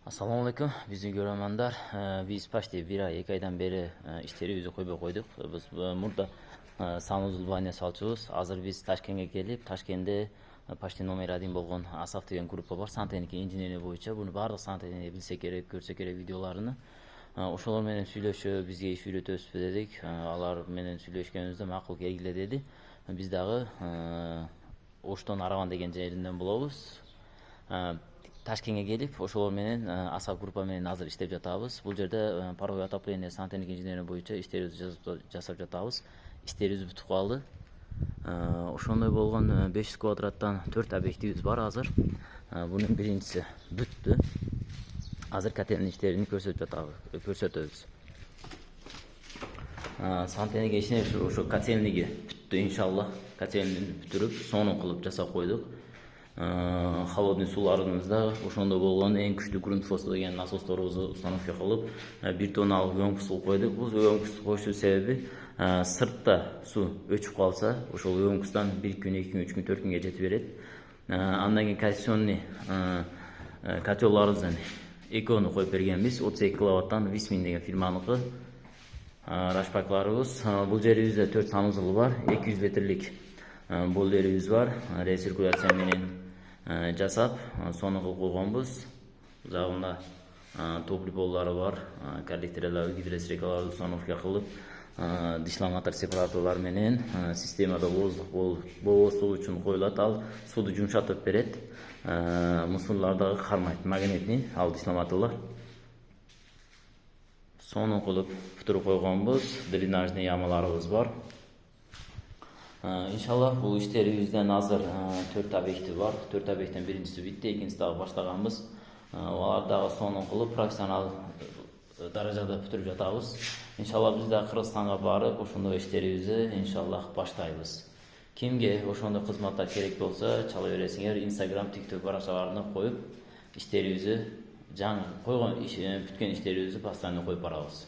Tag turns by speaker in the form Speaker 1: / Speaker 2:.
Speaker 1: Assalamu alaikum, bizni görəmanlar. Biz почти 1 ay, 2 aydan beri işleri yüzü koyup koyduk. Biz burada Sanuzul Vanya salçыбыз. Azыр biz Ташкентке келип, Ташкентте почти номер 1 болгон Асаф деген группа бар. Сантехника инженери боюнча. Буну бардык сантехника билсе керек, көрсө керек видеоларыны. Ошолор менен сүйлөшүп, бизге иш үйрөтөбүзбү дедик. Алар менен сүйлөшкөнүбүздө макул келгиле деди. Биз дагы Оштон Араван деген жеринден болобуз. Ташкентке келип, ошолор менен Асаф группа менен азыр иштеп жатабыз. Бул жерде паровой отопление сантехника инженери боюнча иштерибизди жасап жатабыз. Иштерибиз бүтүп калды. Ошондой болгон 500 квадраттан 4 объективибиз бар азыр. Бунун биринчиси бүттү. Азыр котельный иштерин көрсөтөбүз. Сантехника ишине ошо котельныйге бүттү иншалла. Котельныйны бүтүрүп, сонун кылып жасап койдук. Холодный суларыбызда ошондо болгон эң күчтүү грунтфос деген насосторубузду установка кылып, 1 тонналык өңкүс койдук. Бул өңкүстү коюштун себеби сыртта суу өчүп калса, ошол өңкүстөн 1 күн, 2 күн, 3 күн, 4 күнгө жетип берет. Андан кийин кондиционный котелларыбыздан экөөнү коюп бергенбиз. 32 киловаттан Висмин деген фирманыкы рашпакларыбыз. Бул жерибизде 4 санузул бар, 200 литрлик бойлерибиз бар. Рециркуляция менен жасап, сону кылып койгонбуз. Жагында топлиполдары бар, коллекторлор, гидросрекаларды установка кылып, дишламатор сепараторлор менен системада воздух болбосу үчүн коюлат. Ал сууду жумшатып берет. Мусорларды кармайт, магнитный ал дишламаторлор. Сону кылып бүтүрүп койгонбуз. Дренажный ямаларыбыз бар. Иншалла бул иштерибизден азыр 4 объекти бар. 4 объекттен биринчиси битти, экинчиси дагы баштаганбыз. Алар дагы сонун кылып профессионал даражада бүтүрүп жатабыз. Иншалла биз да Кыргызстанга барып, ошондой иштерибизди иншалла баштайбыз. Кимге ошондой кызматтар керек болсо, чала бересиңер. Instagram, TikTok баракчаларына коюп, иштерибизди жаңы койгон бүткөн иштерибизди постоянно коюп барабыз.